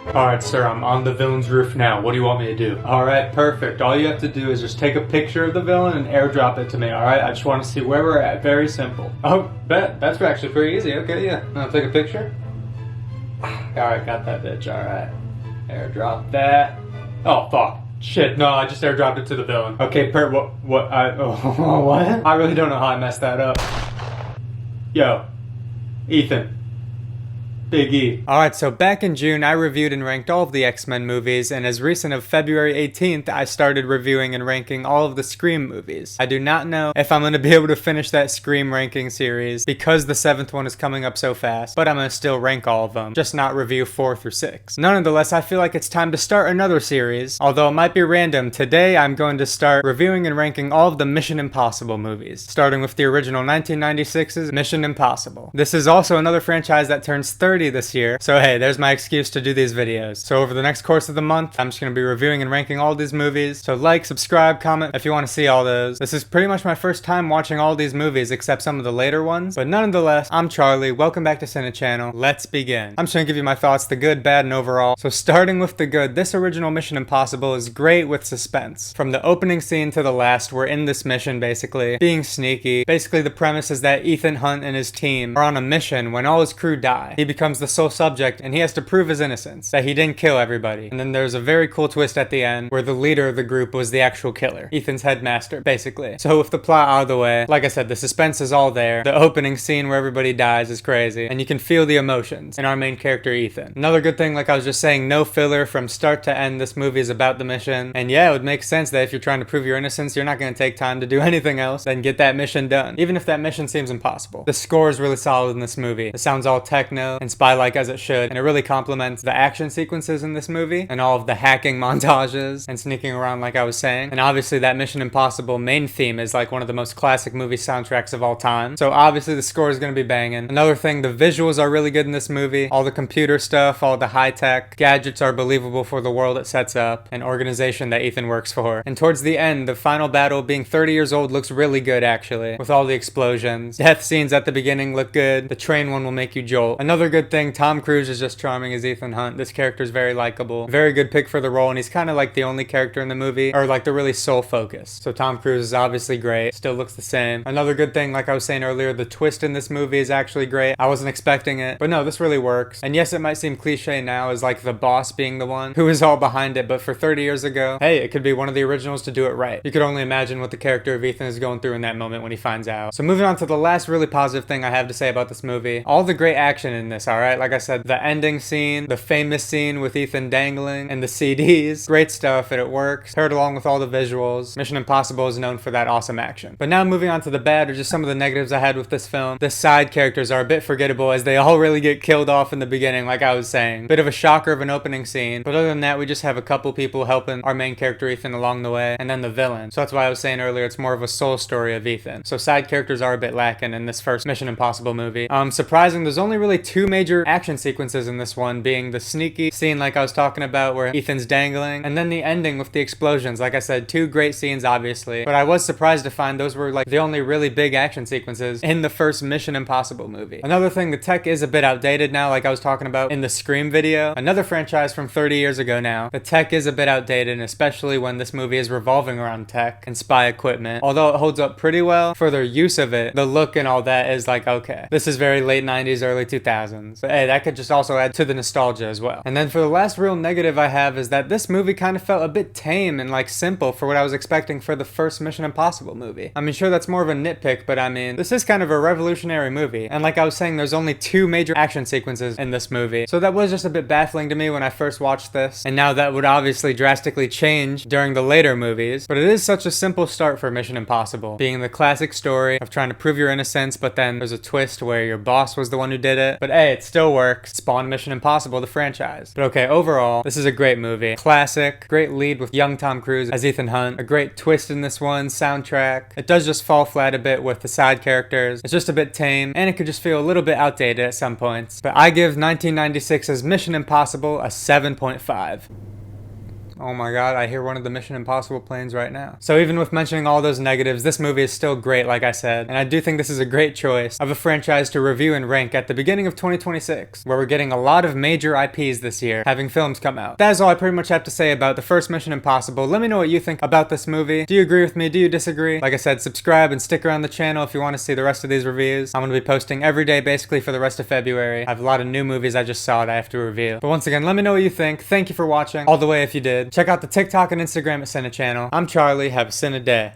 Alright, sir, I'm on the villain's roof now. What do you want me to do? Alright, perfect. All you have to do is just take a picture of the villain and airdrop it to me, alright? I just want to see where we're at. Very simple. Oh, bet. That's actually pretty easy. Okay, yeah. I'll take a picture. Alright, got that bitch. Alright. Airdrop that. Oh, fuck. Shit, no, I just airdropped it to the villain. Okay, what, what? I really don't know how I messed that up. Yo, Ethan. Big E. Alright, so back in June, I reviewed and ranked all of the X-Men movies, and as recent of February 18th, I started reviewing and ranking all of the Scream movies. I do not know if I'm going to be able to finish that Scream ranking series because the 7th one is coming up so fast, but I'm going to still rank all of them, just not review 4 through 6. Nonetheless, I feel like it's time to start another series, although it might be random. Today, I'm going to start reviewing and ranking all of the Mission Impossible movies, starting with the original 1996's Mission Impossible. This is also another franchise that turns 30 this year, so hey, there's my excuse to do these videos. So over the next course of the month, I'm just going to be reviewing and ranking all these movies, so like, subscribe, comment if you want to see all those. This is pretty much my first time watching all these movies except some of the later ones, but nonetheless, I'm Charlie, welcome back to Cine Channel, let's begin. I'm just going to give you my thoughts, the good, bad, and overall. So starting with the good, this original Mission Impossible is great with suspense. From the opening scene to the last, we're in this mission basically, being sneaky. Basically the premise is that Ethan Hunt and his team are on a mission when all his crew die. He becomes the sole subject and he has to prove his innocence, that he didn't kill everybody. And then there's a very cool twist at the end where the leader of the group was the actual killer, Ethan's headmaster, basically. So with the plot out of the way, like I said, the suspense is all there. The opening scene where everybody dies is crazy, and you can feel the emotions in our main character Ethan. Another good thing, like I was just saying, no filler from start to end. This movie is about the mission, and yeah, it would make sense that if you're trying to prove your innocence, you're not going to take time to do anything else than get that mission done, even if that mission seems impossible. The score is really solid in this movie. It sounds all techno and spy-like as it should, and it really complements the action sequences in this movie and all of the hacking montages and sneaking around like I was saying. And obviously that Mission Impossible main theme is like one of the most classic movie soundtracks of all time, so obviously the score is going to be banging. Another thing, the visuals are really good in this movie. All the computer stuff, all the high-tech gadgets are believable for the world it sets up and organization that Ethan works for. And towards the end, the final battle being 30 years old looks really good actually, with all the explosions. Death scenes at the beginning look good. The train one will make you jolt. Another good thing, Tom Cruise is just charming as Ethan Hunt. This character is very likable. Very good pick for the role, and he's kind of like the only character in the movie, or like the really sole focus. So Tom Cruise is obviously great. Still looks the same. Another good thing, like I was saying earlier, the twist in this movie is actually great. I wasn't expecting it, but no, this really works. And yes, it might seem cliche now as like the boss being the one who is all behind it, but for 30 years ago, hey, it could be one of the originals to do it right. You could only imagine what the character of Ethan is going through in that moment when he finds out. So moving on to the last really positive thing I have to say about this movie, all the great action in this, alright? Like I said, the ending scene, the famous scene with Ethan dangling, and the CDs, great stuff, and it works. Paired along with all the visuals, Mission Impossible is known for that awesome action. But now moving on to the bad, or just some of the negatives I had with this film, the side characters are a bit forgettable as they all really get killed off in the beginning, like I was saying. Bit of a shocker of an opening scene, but other than that, we just have a couple people helping our main character Ethan along the way, and then the villain. So that's why I was saying earlier, it's more of a soul story of Ethan. So side characters are a bit lacking in this first Mission Impossible movie. Surprising, there's only really 2 major action sequences in this one, being the sneaky scene like I was talking about where Ethan's dangling, and then the ending with the explosions. Like I said, 2 great scenes obviously, but I was surprised to find those were like the only really big action sequences in the first Mission Impossible movie. Another thing, the tech is a bit outdated now, like I was talking about in the Scream video, another franchise from 30 years ago now. The tech is a bit outdated, and especially when this movie is revolving around tech and spy equipment. Although it holds up pretty well for their use of it, the look and all that is like, okay, this is very late 90s, early 2000s. But hey, that could just also add to the nostalgia as well. And then for the last real negative I have is that this movie kind of felt a bit tame and like simple for what I was expecting for the first Mission Impossible movie. I mean, sure, that's more of a nitpick, but I mean, this is kind of a revolutionary movie. And like I was saying, there's only 2 major action sequences in this movie. So that was just a bit baffling to me when I first watched this. And now that would obviously drastically change during the later movies. But it is such a simple start for Mission Impossible, being the classic story of trying to prove your innocence, but then there's a twist where your boss was the one who did it. But hey, it still works. Spawned Mission Impossible, the franchise. But okay, overall, this is a great movie. Classic, great lead with young Tom Cruise as Ethan Hunt, a great twist in this one, soundtrack. It does just fall flat a bit with the side characters. It's just a bit tame, and it could just feel a little bit outdated at some points. But I give 1996's Mission Impossible a 7.5. Oh my god, I hear one of the Mission Impossible planes right now. So even with mentioning all those negatives, this movie is still great, like I said, and I do think this is a great choice of a franchise to review and rank at the beginning of 2026, where we're getting a lot of major IPs this year, having films come out. That is all I pretty much have to say about the first Mission Impossible. Let me know what you think about this movie. Do you agree with me? Do you disagree? Like I said, subscribe and stick around the channel if you want to see the rest of these reviews. I'm going to be posting every day basically for the rest of February. I have a lot of new movies I just saw that I have to review. But once again, let me know what you think. Thank you for watching all the way if you did. Check out the TikTok and Instagram at Cine Channel. I'm Charlie. Have a Cine day.